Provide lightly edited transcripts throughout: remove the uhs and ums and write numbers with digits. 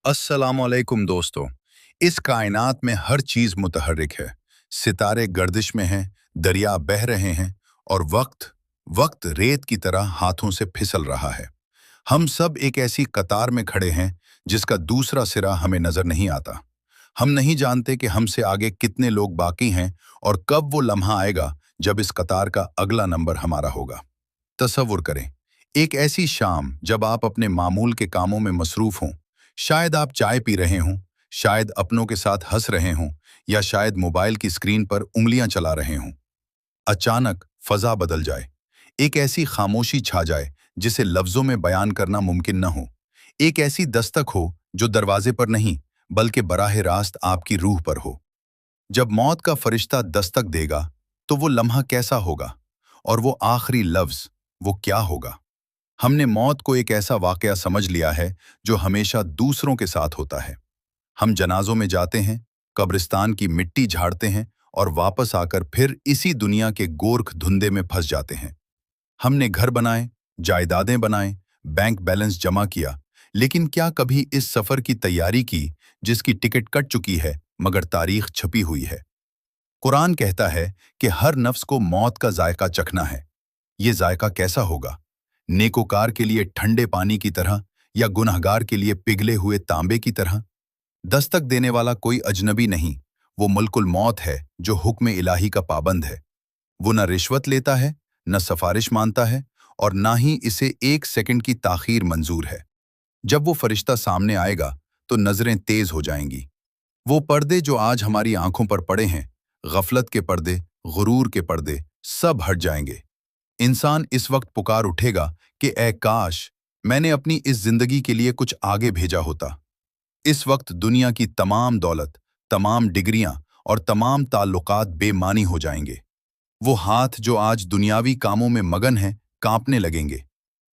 अस्सलामुअलैकुम दोस्तों। इस कायनात में हर चीज मुतहर्रिक है। सितारे गर्दिश में हैं, दरिया बह रहे हैं और वक्त वक्त रेत की तरह हाथों से फिसल रहा है। हम सब एक ऐसी कतार में खड़े हैं जिसका दूसरा सिरा हमें नजर नहीं आता। हम नहीं जानते कि हमसे आगे कितने लोग बाकी हैं और कब वो लम्हा आएगा जब इस कतार का अगला नंबर हमारा होगा। तसव्वुर करें, एक ऐसी शाम जब आप अपने मामूल के कामों में मसरूफ हों। शायद आप चाय पी रहे हों, शायद अपनों के साथ हंस रहे हों, या शायद मोबाइल की स्क्रीन पर उंगलियां चला रहे हों। अचानक फजा बदल जाए, एक ऐसी खामोशी छा जाए जिसे लफ्जों में बयान करना मुमकिन न हो। एक ऐसी दस्तक हो जो दरवाजे पर नहीं बल्कि बराह रास्त आपकी रूह पर हो। जब मौत का फरिश्ता दस्तक देगा तो वो लम्हा कैसा होगा, और वो आखिरी लफ्ज वो क्या होगा। हमने मौत को एक ऐसा वाकया समझ लिया है जो हमेशा दूसरों के साथ होता है। हम जनाजों में जाते हैं, कब्रिस्तान की मिट्टी झाड़ते हैं और वापस आकर फिर इसी दुनिया के गोरख धुंधे में फंस जाते हैं। हमने घर बनाए, जायदादें बनाए, बैंक बैलेंस जमा किया, लेकिन क्या कभी इस सफर की तैयारी की जिसकी टिकट कट चुकी है मगर तारीख छपी हुई है। कुरान कहता है कि हर नफ्स को मौत का जायका चखना है। ये जायका कैसा होगा? नेकोकार के लिए ठंडे पानी की तरह या गुनहगार के लिए पिघले हुए तांबे की तरह? दस्तक देने वाला कोई अजनबी नहीं, वो मुल्कुल मौत है जो हुक्म इलाही का पाबंद है। वो न रिश्वत लेता है, न सफारिश मानता है, और ना ही इसे एक सेकंड की ताखीर मंजूर है। जब वो फरिश्ता सामने आएगा तो नजरें तेज हो जाएंगी। वो पर्दे जो आज हमारी आंखों पर पड़े हैं, गफलत के पर्दे, गुरूर के पर्दे, सब हट जाएंगे। इंसान इस वक्त पुकार उठेगा कि ऐ काश मैंने अपनी इस जिंदगी के लिए कुछ आगे भेजा होता। इस वक्त दुनिया की तमाम दौलत, तमाम डिग्रियां और तमाम ताल्लुकात बेमानी हो जाएंगे। वो हाथ जो आज दुनियावी कामों में मगन हैं कांपने लगेंगे।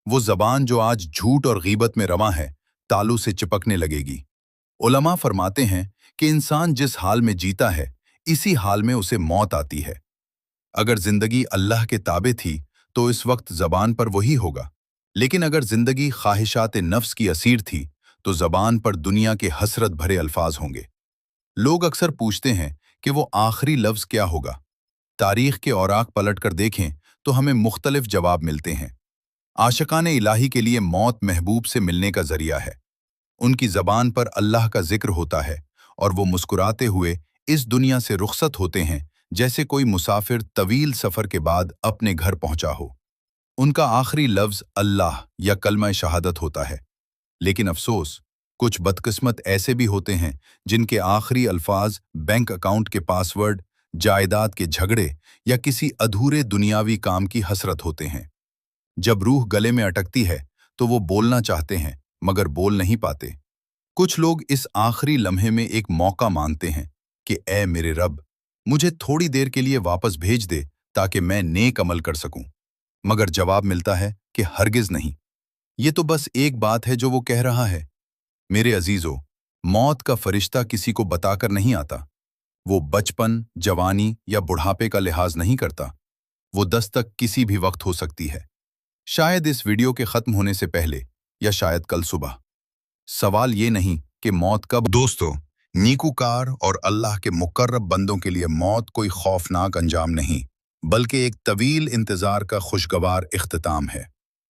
वो जबान जो आज झूठ और गीबत में रवां है तालू से चिपकने लगेगी। उलमा फरमाते हैं कि इंसान जिस हाल में जीता है इसी हाल में उसे मौत आती है। अगर जिंदगी अल्लाह के ताबे थी तो इस वक्त जबान पर वही होगा, लेकिन अगर जिंदगी ख्वाहिशात नफ्स की असीर थी तो जबान पर दुनिया के हसरत भरे अल्फाज होंगे। लोग अक्सर पूछते हैं कि वो आखिरी लफ्ज क्या होगा। तारीख के औराक पलट कर देखें तो हमें मुख्तलिफ जवाब मिलते हैं। आशिकाने इलाही के लिए मौत महबूब से मिलने का जरिया है। उनकी जबान पर अल्लाह का जिक्र होता है और वो मुस्कुराते हुए इस दुनिया से रुखसत होते हैं जैसे कोई मुसाफिर तवील सफर के बाद अपने घर पहुंचा हो। उनका आखिरी लफ्ज अल्लाह या कलमा शहादत होता है। लेकिन अफसोस, कुछ बदकिस्मत ऐसे भी होते हैं जिनके आखिरी अल्फाज बैंक अकाउंट के पासवर्ड, जायदाद के झगड़े या किसी अधूरे दुनियावी काम की हसरत होते हैं। जब रूह गले में अटकती है तो वो बोलना चाहते हैं मगर बोल नहीं पाते। कुछ लोग इस आखिरी लम्हे में एक मौका मांगते हैं कि ऐ मेरे रब, मुझे थोड़ी देर के लिए वापस भेज दे ताकि मैं नेक अमल कर सकूं। मगर जवाब मिलता है कि हरगिज नहीं। ये तो बस एक बात है जो वो कह रहा है। मेरे अजीजों, मौत का फरिश्ता किसी को बताकर नहीं आता। वो बचपन, जवानी या बुढ़ापे का लिहाज नहीं करता। वो दस्तक किसी भी वक्त हो सकती है, शायद इस वीडियो के खत्म होने से पहले या शायद कल सुबह। सवाल ये नहीं कि मौत कब। दोस्तों, नीकूकार और अल्लाह के मुकर्रब बंदों के लिए मौत कोई खौफनाक अंजाम नहीं, बल्कि एक तवील इंतजार का खुशगवार इख्तिताम है।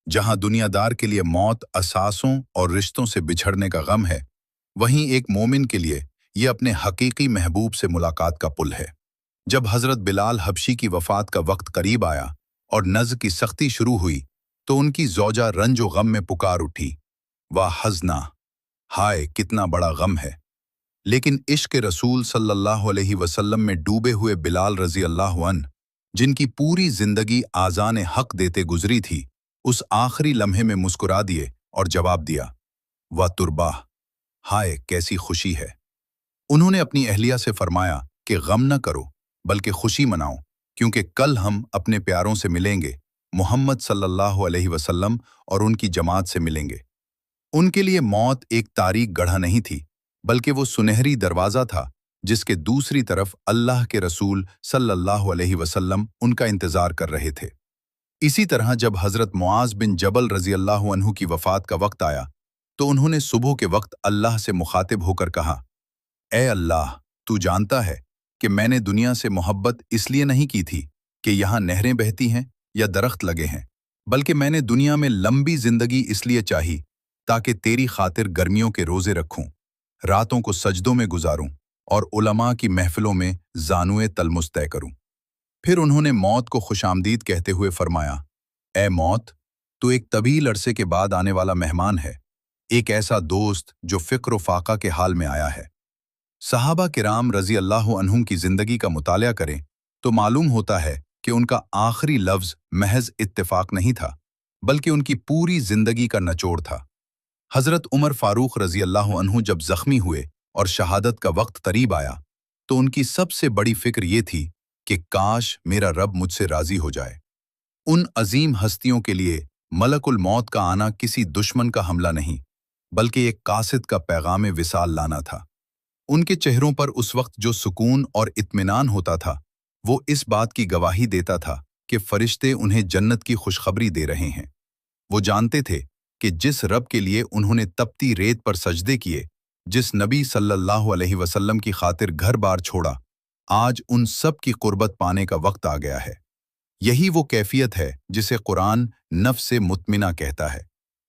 जहां दुनियादार के लिए मौत असासों और रिश्तों से बिछड़ने का गम है, वहीं एक मोमिन के लिए ये अपने हकीकी महबूब से मुलाकात का पुल है। जब हजरत बिलाल हबशी की वफात का वक्त करीब आया और नज़्र की सख्ती शुरू हुई तो उनकी ज़ौजा रंजो गम में पुकार उठी, वाह हज़ना, हाय कितना बड़ा गम है। लेकिन इश्क रसूल सल्लल्लाहु अलैहि वसल्लम में डूबे हुए बिलाल रजी अल्लाह अन्हु, जिनकी पूरी जिंदगी आज़ान हक देते गुजरी थी, उस आखिरी लम्हे में मुस्कुरा दिए और जवाब दिया, वाह तुरबाह, हाय कैसी खुशी है। उन्होंने अपनी अहलिया से फरमाया कि गम न करो बल्कि खुशी मनाओ, क्योंकि कल हम अपने प्यारों से मिलेंगे, मोहम्मद सल्लल्लाहु अलैहि वसल्लम और उनकी जमात से मिलेंगे। उनके लिए मौत एक तारीख गढ़ा नहीं थी, बल्कि वो सुनहरी दरवाज़ा था जिसके दूसरी तरफ अल्लाह के रसूल सल्लल्लाहु अलैहि वसल्लम उनका इंतजार कर रहे थे। इसी तरह जब हज़रत मुआज़ बिन जबल रज़ी अल्लाहु अन्हु की वफ़ात का वक्त आया तो उन्होंने सुबह के वक्त अल्लाह से मुखातिब होकर कहा, ए अल्लाह, तू जानता है कि मैंने दुनिया से मोहब्बत इसलिए नहीं की थी कि यहाँ नहरें बहती हैं या दरख्त लगे हैं, बल्कि मैंने दुनिया में लंबी जिंदगी इसलिए चाही ताकि तेरी खातिर गर्मियों के रोजे रखूं, रातों को सजदों में गुजारूं और उलमा की महफिलों में जानुए तलमुस तय करूं। फिर उन्होंने मौत को खुशामदीद कहते हुए फरमाया, ए मौत, तू एक तवील अरसे के बाद आने वाला मेहमान है, एक ऐसा दोस्त जो फिक्र व फाका के हाल में आया है। सहाबा किराम रजी अल्लाह अन्हुम की जिंदगी का मुताला करें तो मालूम होता है कि उनका आखिरी लफ्ज महज इत्तेफाक नहीं था, बल्कि उनकी पूरी जिंदगी का निचोड़ था। हजरत उमर फारूक रजी अल्लाह अन्हु जब जख्मी हुए और शहादत का वक्त करीब आया तो उनकी सबसे बड़ी फिक्र ये थी कि काश मेरा रब मुझसे राजी हो जाए। उन अजीम हस्तियों के लिए मलकुल मौत का आना किसी दुश्मन का हमला नहीं, बल्कि एक कासिद का पैगाम विसाल लाना था। उनके चेहरों पर उस वक्त जो सुकून और इत्मीनान होता था, वो इस बात की गवाही देता था कि फरिश्ते उन्हें जन्नत की खुशखबरी दे रहे हैं। वो जानते थे कि जिस रब के लिए उन्होंने तपती रेत पर सजदे किए, जिस नबी सल्लल्लाहु अलैहि वसल्लम की खातिर घर बार छोड़ा, आज उन सब की कुर्बत पाने का वक्त आ गया है। यही वो कैफियत है जिसे कुरान नफ्स मुत्मिना कहता है,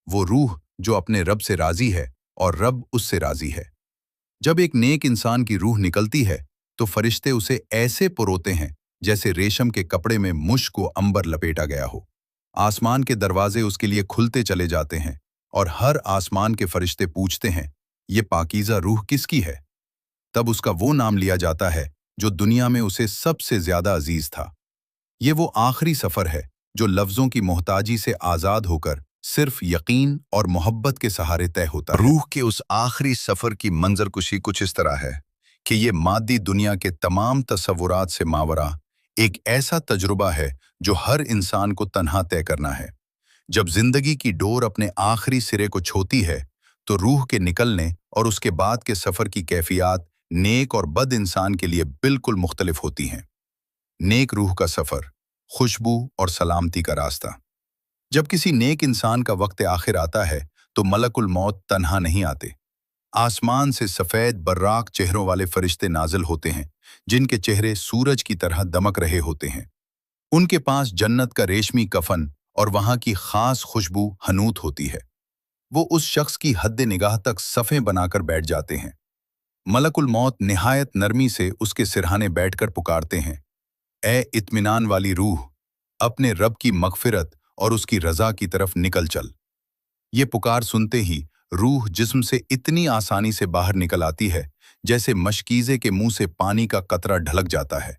वो रूह जो अपने रब से राजी है और रब उससे राजी है। जब एक नेक इंसान की रूह निकलती है तो फरिश्ते उसे ऐसे पुरोते हैं जैसे रेशम के कपड़े में मुश्क व अंबर लपेटा गया हो। आसमान के दरवाजे उसके लिए खुलते चले जाते हैं और हर आसमान के फरिश्ते पूछते हैं, ये पाकीज़ा रूह किसकी है? तब उसका वो नाम लिया जाता है जो दुनिया में उसे सबसे ज्यादा अजीज था। ये वो आखिरी सफर है जो लफ्जों की मोहताजी से आजाद होकर सिर्फ यकीन और मोहब्बत के सहारे तय होता है। रूह के उस आखिरी सफर की मंजरकुशी कुछ इस तरह है कि ये मादी दुनिया के तमाम तसव्वुरात से मावरा एक ऐसा तजुर्बा है जो हर इंसान को तन्हा तय करना है। जब जिंदगी की डोर अपने आखिरी सिरे को छोती है तो रूह के निकलने और उसके बाद के सफर की कैफियत नेक और बद इंसान के लिए बिल्कुल मुख्तलिफ होती हैं। नेक रूह का सफर, खुशबू और सलामती का रास्ता। जब किसी नेक इंसान का वक्त आखिर आता है तो मलकुल मौत तन्हा नहीं आते। आसमान से सफेद बर्राक चेहरों वाले फरिश्ते नाजिल होते हैं, जिनके चेहरे सूरज की तरह दमक रहे होते हैं। उनके पास जन्नत का रेशमी कफन और वहां की खास खुशबू हनूत होती है। वो उस शख्स की हद निगाह तक सफ़ें बनाकर बैठ जाते हैं। मलकुल मौत निहायत नरमी से उसके सिरहाने बैठकर पुकारते हैं, ए इत्मीनान वाली रूह, अपने रब की मगफिरत और उसकी रजा की तरफ निकल चल। ये पुकार सुनते ही रूह जिस्म से इतनी आसानी से बाहर निकल आती है जैसे मशकीज़े के मुंह से पानी का कतरा ढलक जाता है।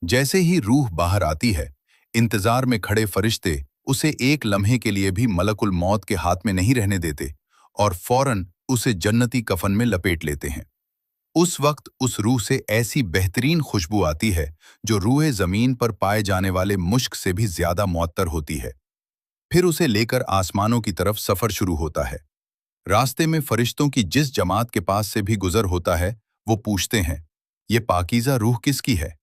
जैसे ही रूह बाहर आती है, इंतजार में खड़े फरिश्ते उसे एक लम्हे के लिए भी मलकुल मौत के हाथ में नहीं रहने देते और फौरन उसे जन्नती कफन में लपेट लेते हैं। उस वक्त उस रूह से ऐसी बेहतरीन खुशबू आती है जो रूह जमीन पर पाए जाने वाले मुश्क से भी ज्यादा मुअत्तर होती है। फिर उसे लेकर आसमानों की तरफ सफर शुरू होता है। रास्ते में फरिश्तों की जिस जमात के पास से भी गुजर होता है, वो पूछते हैं, ये पाकीज़ा रूह किसकी है?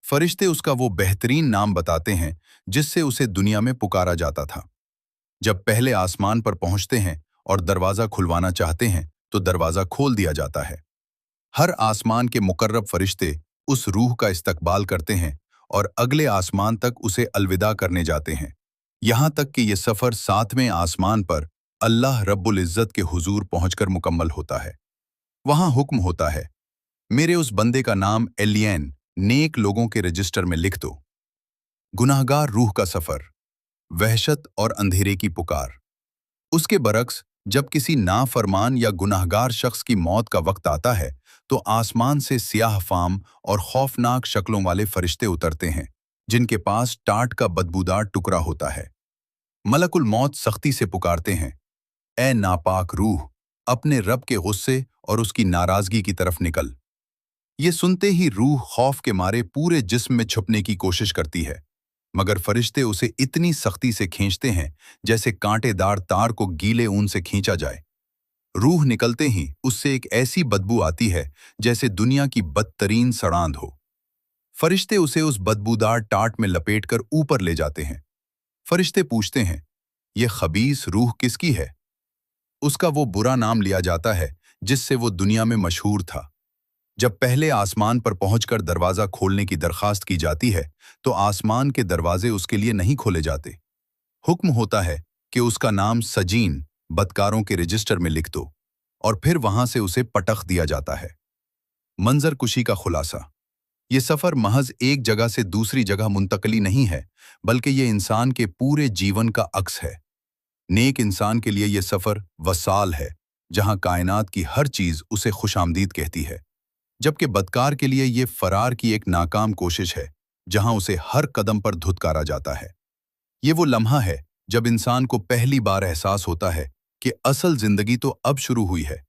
फरिश्ते उसका वो बेहतरीन नाम बताते हैं जिससे उसे दुनिया में पुकारा जाता था। जब पहले आसमान पर पहुंचते हैं और दरवाज़ा खुलवाना चाहते हैं तो दरवाज़ा खोल दिया जाता है। हर आसमान के मुकर्रब फरिश्ते उस रूह का इस्तकबाल करते हैं और अगले आसमान तक उसे अलविदा करने जाते हैं, यहाँ तक कि ये सफ़र 7वें आसमान पर अल्लाह रब्बुल इज़्ज़त के हुजूर पहुंचकर मुकम्मल होता है। वहाँ हुक्म होता है, मेरे उस बंदे का नाम एलियन नेक लोगों के रजिस्टर में लिख दो। गुनाहगार रूह का सफ़र, वहशत और अंधेरे की पुकार। उसके बरक्स जब किसी नाफरमान या गुनाहगार शख्स की मौत का वक्त आता है तो आसमान से सियाह फाम और खौफनाक शक्लों वाले फरिश्ते उतरते हैं, जिनके पास टाट का बदबूदार टुकड़ा होता है। मलकुल मौत सख्ती से पुकारते हैं, ए नापाक रूह, अपने रब के गुस्से और उसकी नाराजगी की तरफ निकल। ये सुनते ही रूह खौफ के मारे पूरे जिस्म में छुपने की कोशिश करती है, मगर फरिश्ते उसे इतनी सख्ती से खींचते हैं जैसे कांटेदार तार को गीले ऊन से खींचा जाए। रूह निकलते ही उससे एक ऐसी बदबू आती है जैसे दुनिया की बदतरीन सड़ांध हो। फरिश्ते उसे उस बदबूदार टाट में लपेटकर ऊपर ले जाते हैं। फरिश्ते पूछते हैं, ये खबीस रूह किसकी है? उसका वो बुरा नाम लिया जाता है जिससे वो दुनिया में मशहूर था। जब पहले आसमान पर पहुंचकर दरवाजा खोलने की दरखास्त की जाती है तो आसमान के दरवाजे उसके लिए नहीं खोले जाते। हुक्म होता है कि उसका नाम सजीन बदकारों के रजिस्टर में लिख दो और फिर वहां से उसे पटख दिया जाता है। मंजर कुशी का खुलासा। ये सफर महज एक जगह से दूसरी जगह मुंतकली नहीं है, बल्कि ये इंसान के पूरे जीवन का अक्स है। नेक इंसान के लिए ये सफर वसाल है, जहां कायनात की हर चीज उसे खुशामदीद कहती है, जबकि बदकार के लिए ये फरार की एक नाकाम कोशिश है, जहां उसे हर कदम पर धुतकारा जाता है। ये वो लम्हा है जब इंसान को पहली बार एहसास होता है कि असल जिंदगी तो अब शुरू हुई है,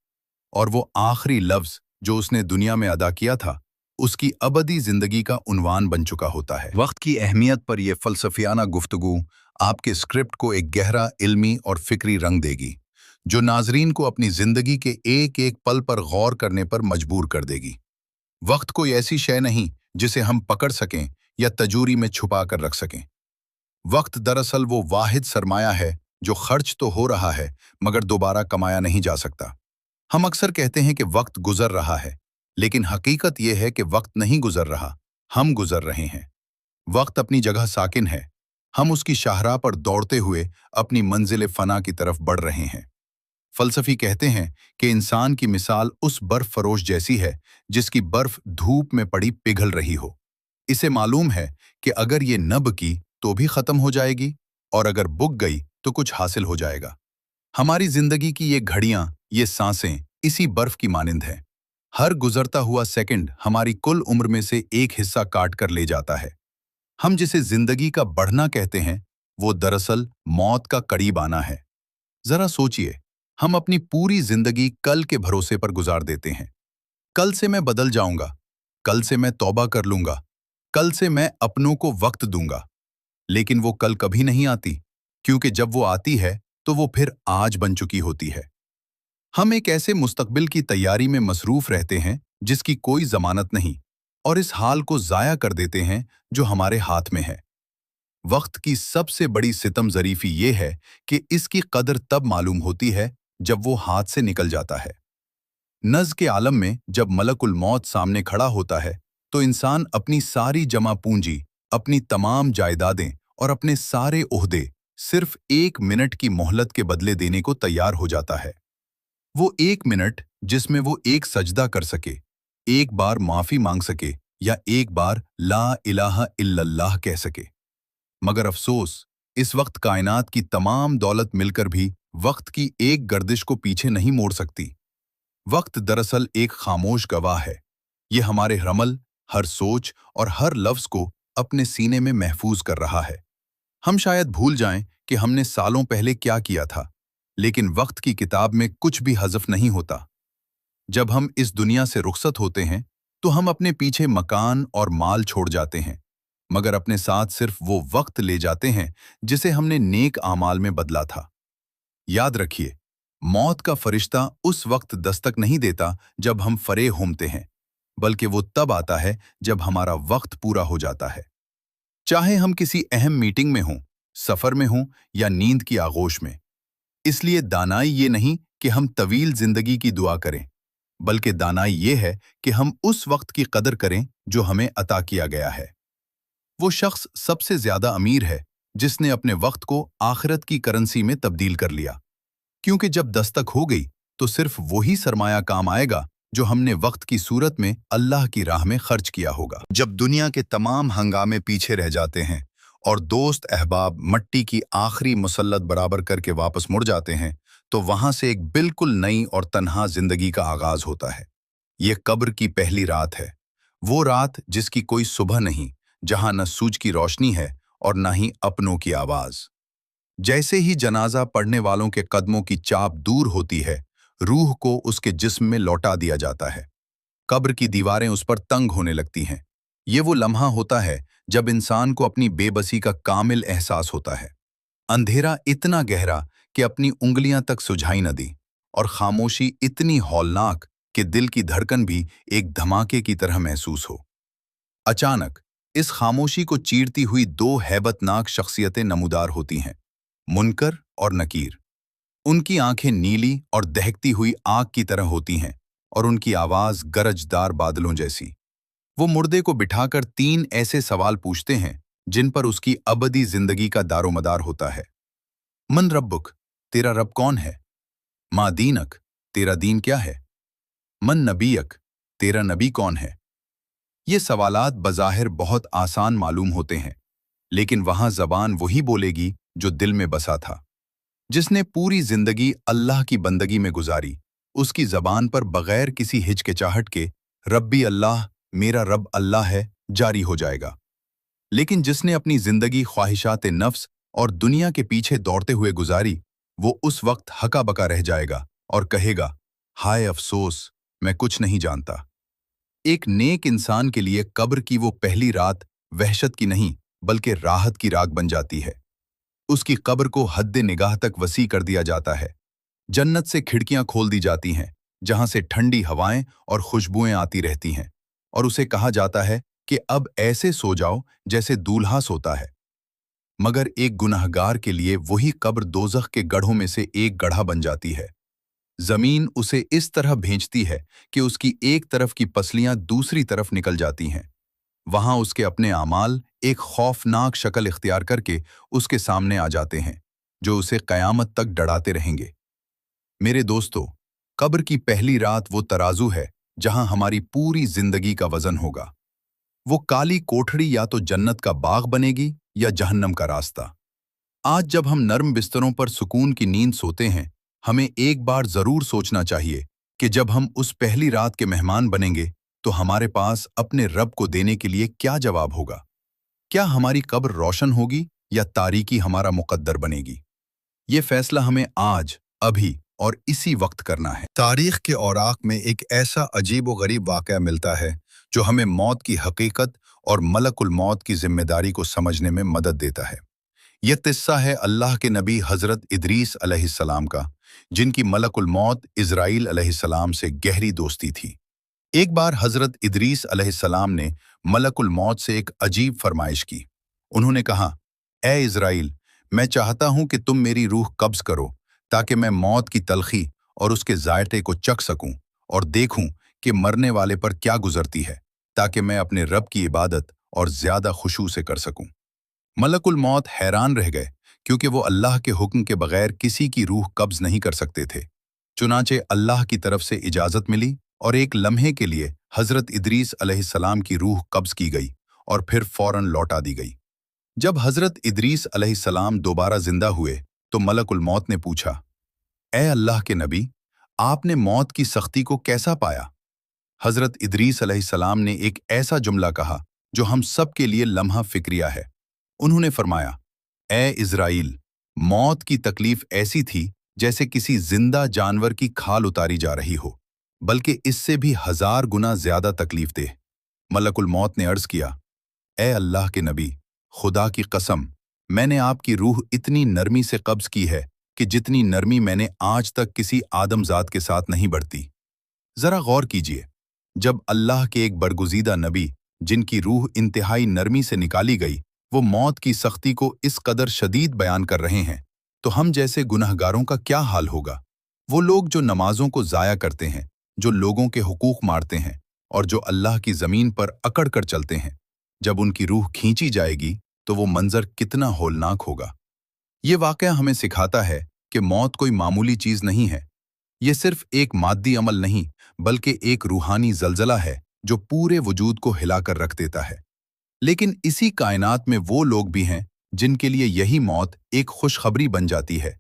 और वो आखिरी लफ्ज जो उसने दुनिया में अदा किया था उसकी अबदी जिंदगी का उन्वान बन चुका होता है। वक्त की अहमियत पर यह फलसफियाना गुफ्तगू आपके स्क्रिप्ट को एक गहरा इल्मी और फिक्री रंग देगी, जो नाजरीन को अपनी जिंदगी के एक एक पल पर गौर करने पर मजबूर कर देगी। वक्त कोई ऐसी शय नहीं जिसे हम पकड़ सकें या तजूरी में छुपा कर रख सकें। वक्त दरअसल वो वाहिद सरमाया है जो खर्च तो हो रहा है मगर दोबारा कमाया नहीं जा सकता। हम अक्सर कहते हैं कि वक्त गुजर रहा है, लेकिन हकीकत यह है कि वक्त नहीं गुजर रहा, हम गुजर रहे हैं। वक्त अपनी जगह साकिन है, हम उसकी शाहराह पर दौड़ते हुए अपनी मंजिल फना की तरफ बढ़ रहे हैं। फलसफी कहते हैं कि इंसान की मिसाल उस बर्फ फरोश जैसी है जिसकी बर्फ धूप में पड़ी पिघल रही हो। इसे मालूम है कि अगर ये नब की तो भी खत्म हो जाएगी, और अगर बुक गई तो कुछ हासिल हो जाएगा। हमारी जिंदगी की ये घड़ियां, ये सांसें इसी बर्फ की मानिंद हैं। हर गुजरता हुआ सेकंड हमारी कुल उम्र में से एक हिस्सा काट कर ले जाता है। हम जिसे जिंदगी का बढ़ना कहते हैं, वो दरअसल मौत का करीब आना है। जरा सोचिए, हम अपनी पूरी जिंदगी कल के भरोसे पर गुजार देते हैं। कल से मैं बदल जाऊंगा, कल से मैं तौबा कर लूंगा, कल से मैं अपनों को वक्त दूंगा। लेकिन वो कल कभी नहीं आती, क्योंकि जब वो आती है तो वो फिर आज बन चुकी होती है। हम एक ऐसे मुस्तकबिल की तैयारी में मसरूफ रहते हैं जिसकी कोई जमानत नहीं, और इस हाल को जाया कर देते हैं जो हमारे हाथ में है। वक्त की सबसे बड़ी सितम ज़रीफी ये है कि इसकी कदर तब मालूम होती है जब वो हाथ से निकल जाता है। नज़ के आलम में जब मलकुल मौत सामने खड़ा होता है तो इंसान अपनी सारी जमा पूंजी, अपनी तमाम जायदादें और अपने सारे ओहदे सिर्फ 1 मिनट की मोहलत के बदले देने को तैयार हो जाता है। वो 1 मिनट जिसमें वो एक सजदा कर सके, एक बार माफी मांग सके या एक बार ला इलाहा इल्लल्लाह कह सके। मगर अफसोस, इस वक्त कायनात की तमाम दौलत मिलकर भी वक्त की एक गर्दिश को पीछे नहीं मोड़ सकती। वक्त दरअसल एक खामोश गवाह है। ये हमारे रमल, हर सोच और हर लफ्ज को अपने सीने में महफूज कर रहा है। हम शायद भूल जाएं कि हमने सालों पहले क्या किया था, लेकिन वक्त की किताब में कुछ भी हज़फ नहीं होता। जब हम इस दुनिया से रुखसत होते हैं तो हम अपने पीछे मकान और माल छोड़ जाते हैं, मगर अपने साथ सिर्फ वो वक्त ले जाते हैं जिसे हमने नेक आमाल में बदला था। याद रखिए, मौत का फरिश्ता उस वक्त दस्तक नहीं देता जब हम फरे होमते हैं, बल्कि वो तब आता है जब हमारा वक्त पूरा हो जाता है। चाहे हम किसी अहम मीटिंग में हों, सफर में हों या नींद की आगोश में। इसलिए दानाई ये नहीं कि हम तवील जिंदगी की दुआ करें, बल्कि दानाई ये है कि हम उस वक्त की कदर करें जो हमें अता किया गया है। वो शख्स सबसे ज्यादा अमीर है जिसने अपने वक्त को आखिरत की करेंसी में तब्दील कर लिया, क्योंकि जब दस्तक हो गई तो सिर्फ वही सरमाया काम आएगा जो हमने वक्त की सूरत में अल्लाह की राह में खर्च किया होगा। जब दुनिया के तमाम हंगामे पीछे रह जाते हैं और दोस्त अहबाब मट्टी की आखिरी मुसल्लत बराबर करके वापस मुड़ जाते हैं, तो वहां से एक बिल्कुल नई और तन्हा जिंदगी का आगाज होता है। ये कब्र की पहली रात है, वो रात जिसकी कोई सुबह नहीं, जहां न सूरज की रोशनी है और न ही अपनों की आवाज। जैसे ही जनाजा पढ़ने वालों के कदमों की चाप दूर होती है, रूह को उसके जिस्म में लौटा दिया जाता है। कब्र की दीवारें उस पर तंग होने लगती हैं। ये वो लम्हा होता है जब इंसान को अपनी बेबसी का कामिल एहसास होता है। अंधेरा इतना गहरा कि अपनी उंगलियां तक सुझाई न दी, और खामोशी इतनी हौलनाक कि दिल की धड़कन भी एक धमाके की तरह महसूस हो। अचानक इस खामोशी को चीरती हुई दो हैबतनाक शख्सियतें नमूदार होती हैं, मुनकर और नकीर। उनकी आंखें नीली और दहकती हुई आग की तरह होती हैं और उनकी आवाज गरजदार बादलों जैसी। वो मुर्दे को बिठाकर 3 ऐसे सवाल पूछते हैं जिन पर उसकी अबदी जिंदगी का दारोमदार होता है। मन रब्बुक, तेरा रब कौन है? मा दीनक, तेरा दीन क्या है? मन नबीयक, तेरा नबी कौन है? ये सवालात बज़ाहिर बहुत आसान मालूम होते हैं, लेकिन वहां जबान वही बोलेगी जो दिल में बसा था। जिसने पूरी जिंदगी अल्लाह की बंदगी में गुजारी, उसकी जबान पर बगैर किसी हिचकिचाहट के रब्बी अल्लाह, मेरा रब अल्लाह है, जारी हो जाएगा। लेकिन जिसने अपनी जिंदगी ख्वाहिशात नफ्स और दुनिया के पीछे दौड़ते हुए गुजारी, वो उस वक्त हका बका रह जाएगा और कहेगा, हाय अफसोस, मैं कुछ नहीं जानता। एक नेक इंसान के लिए कब्र की वो पहली रात वहशत की नहीं, बल्कि राहत की राग बन जाती है। उसकी कब्र को हद्दे निगाह तक वसी कर दिया जाता है। जन्नत से खिड़कियां खोल दी जाती हैं, जहां से ठंडी हवाएं और खुशबुएं आती रहती हैं, और उसे कहा जाता है कि अब ऐसे सो जाओ जैसे दूल्हा सोता है। मगर एक गुनहगार के लिए वही कब्र दोज़ख के गढ़ों में से एक गड्ढा बन जाती है। जमीन उसे इस तरह भेजती है कि उसकी एक तरफ की पसलियां दूसरी तरफ निकल जाती हैं। वहां उसके अपने आमाल एक खौफनाक शक्ल इख्तियार करके उसके सामने आ जाते हैं, जो उसे कयामत तक डराते रहेंगे। मेरे दोस्तों, कब्र की पहली रात वो तराजू है जहां हमारी पूरी जिंदगी का वजन होगा। वो काली कोठड़ी या तो जन्नत का बाग बनेगी या जहन्नम का रास्ता। आज जब हम नर्म बिस्तरों पर सुकून की नींद सोते हैं, हमें एक बार जरूर सोचना चाहिए कि जब हम उस पहली रात के मेहमान बनेंगे, तो हमारे पास अपने रब को देने के लिए क्या जवाब होगा। क्या हमारी कब्र रोशन होगी या तारीकी हमारा मुकद्दर बनेगी? ये फैसला हमें आज, अभी और इसी वक्त करना है। तारीख के औराक में एक ऐसा अजीब व गरीब वाक़या मिलता है जो हमें मौत की हकीकत और मलकुल मौत की जिम्मेदारी को समझने में मदद देता है। यह किस्सा है अल्लाह के नबी हज़रत इदरीस अलैहिस्सलाम का, जिनकी मलकुल मौत इज़राइल अलैहिस्सलाम से गहरी दोस्ती थी। एक बार हज़रत इदरीस अलैहिस्सलाम ने मलकुल मौत से एक अजीब फरमाइश की। उन्होंने कहा, ए इज़राइल, मैं चाहता हूं कि तुम मेरी रूह कब्ज़ करो, ताकि मैं मौत की तलखी और उसके जायके को चख सकूं और देखूं कि मरने वाले पर क्या गुजरती है, ताकि मैं अपने रब की इबादत और ज़्यादा खुशू से कर सकूं। मलकुल मौत हैरान रह गए, क्योंकि वो अल्लाह के हुक्म के बगैर किसी की रूह कब्ज़ नहीं कर सकते थे। चुनाचे अल्लाह की तरफ से इजाज़त मिली और एक लम्हे के लिए हज़रत इदरीस अलैहिस्सलाम की रूह कब्ज़ की गई और फिर फौरन लौटा दी गई। जब हज़रत इदरीस अलैहिस्सलाम दोबारा जिंदा हुए, तो मलकुल मौत ने पूछा, ए अल्लाह के नबी, आपने मौत की सख्ती को कैसा पाया? हज़रत इदरीस अलैहिस्सलाम ने एक ऐसा जुमला कहा जो हम सब के लिए लम्हा फिक्रिया है। उन्होंने फरमाया, ए इज़राइल, मौत की तकलीफ ऐसी थी जैसे किसी जिंदा जानवर की खाल उतारी जा रही हो, बल्कि इससे भी 1000 गुना ज्यादा तकलीफ दे। मलकुल मौत ने अर्ज किया, ए अल्लाह के नबी, खुदा की कसम, मैंने आपकी रूह इतनी नरमी से कब्ज की है कि जितनी नरमी मैंने आज तक किसी आदमजात के साथ नहीं बरती। जरा गौर कीजिए, जब अल्लाह के एक बरगुज़ीदा नबी, जिनकी रूह इंतहाई नरमी से निकाली गई, वो मौत की सख्ती को इस कदर शदीद बयान कर रहे हैं, तो हम जैसे गुनहगारों का क्या हाल होगा? वो लोग जो नमाजों को ज़ाया करते हैं, जो लोगों के हुकूक मारते हैं और जो अल्लाह की ज़मीन पर अकड़ कर चलते हैं, जब उनकी रूह खींची जाएगी तो वो मंजर कितना होलनाक होगा। ये वाक़या हमें सिखाता है कि मौत कोई मामूली चीज़ नहीं है। ये सिर्फ एक मादी अमल नहीं, बल्कि एक रूहानी जलजला है जो पूरे वजूद को हिलाकर रख देता है। लेकिन इसी कायनात में वो लोग भी हैं जिनके लिए यही मौत एक खुशखबरी बन जाती है।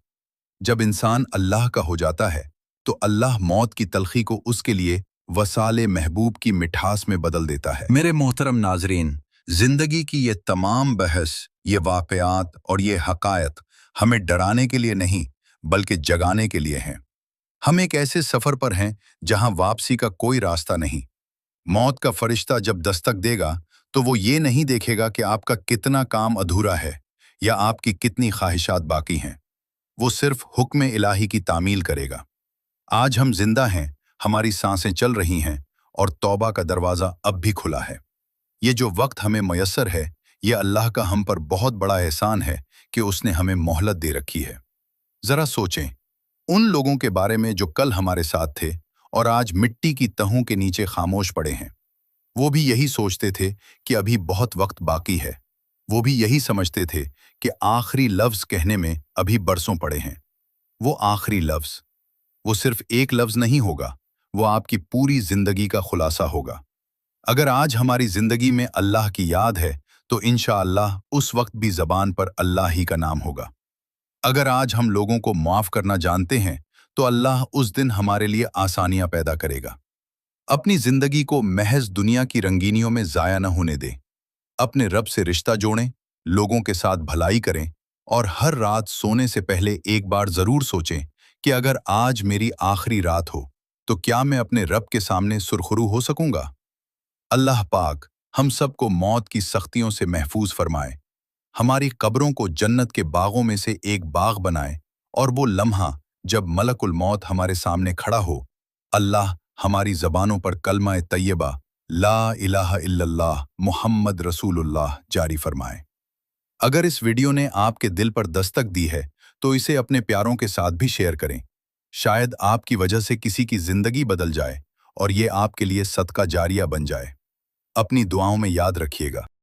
जब इंसान अल्लाह का हो जाता है, तो अल्लाह मौत की तलखी को उसके लिए वसाले महबूब की मिठास में बदल देता है। मेरे मोहतरम नाजरीन, जिंदगी की ये तमाम बहस, ये वाक़यात और ये हक़ायक़ हमें डराने के लिए नहीं, बल्कि जगाने के लिए हैं। हम एक ऐसे सफ़र पर हैं जहां वापसी का कोई रास्ता नहीं। मौत का फरिश्ता जब दस्तक देगा, तो वो ये नहीं देखेगा कि आपका कितना काम अधूरा है या आपकी कितनी ख्वाहिशात बाकी हैं। वो सिर्फ हुक्म इलाही की तामील करेगा। आज हम जिंदा हैं, हमारी सांसें चल रही हैं और तौबा का दरवाज़ा अब भी खुला है। ये जो वक्त हमें मयस्सर है, ये अल्लाह का हम पर बहुत बड़ा एहसान है कि उसने हमें मोहलत दे रखी है। ज़रा सोचें, उन लोगों के बारे में जो कल हमारे साथ थे और आज मिट्टी की तहों के नीचे खामोश पड़े हैं। वो भी यही सोचते थे कि अभी बहुत वक्त बाकी है। वो भी यही समझते थे कि आखिरी लफ्ज कहने में अभी बरसों पड़े हैं। वो आखिरी लफ्ज, वो सिर्फ एक लफ्ज नहीं होगा, वो आपकी पूरी जिंदगी का खुलासा होगा। अगर आज हमारी जिंदगी में अल्लाह की याद है, तो इंशाअल्लाह उस वक्त भी जबान पर अल्लाह ही का नाम होगा। अगर आज हम लोगों को माफ करना जानते हैं, तो अल्लाह उस दिन हमारे लिए आसानियां पैदा करेगा। अपनी जिंदगी को महज दुनिया की रंगीनियों में जाया न होने दें। अपने रब से रिश्ता जोड़ें, लोगों के साथ भलाई करें और हर रात सोने से पहले एक बार जरूर सोचें कि अगर आज मेरी आखिरी रात हो, तो क्या मैं अपने रब के सामने सुरखरू हो सकूंगा। अल्लाह पाक हम सबको मौत की सख्तियों से महफूज फरमाए, हमारी कब्रों को जन्नत के बागों में से एक बाग बनाए और वो लम्हा जब मलकुल मौत हमारे सामने खड़ा हो, अल्लाह हमारी जबानों पर कलमा तैयबा ला इलाहा इल्लल्लाह मुहम्मद रसूलुल्लाह जारी फरमाए। अगर इस वीडियो ने आपके दिल पर दस्तक दी है, तो इसे अपने प्यारों के साथ भी शेयर करें। शायद आपकी वजह से किसी की जिंदगी बदल जाए और ये आपके लिए सदका जारिया बन जाए। अपनी दुआओं में याद रखिएगा।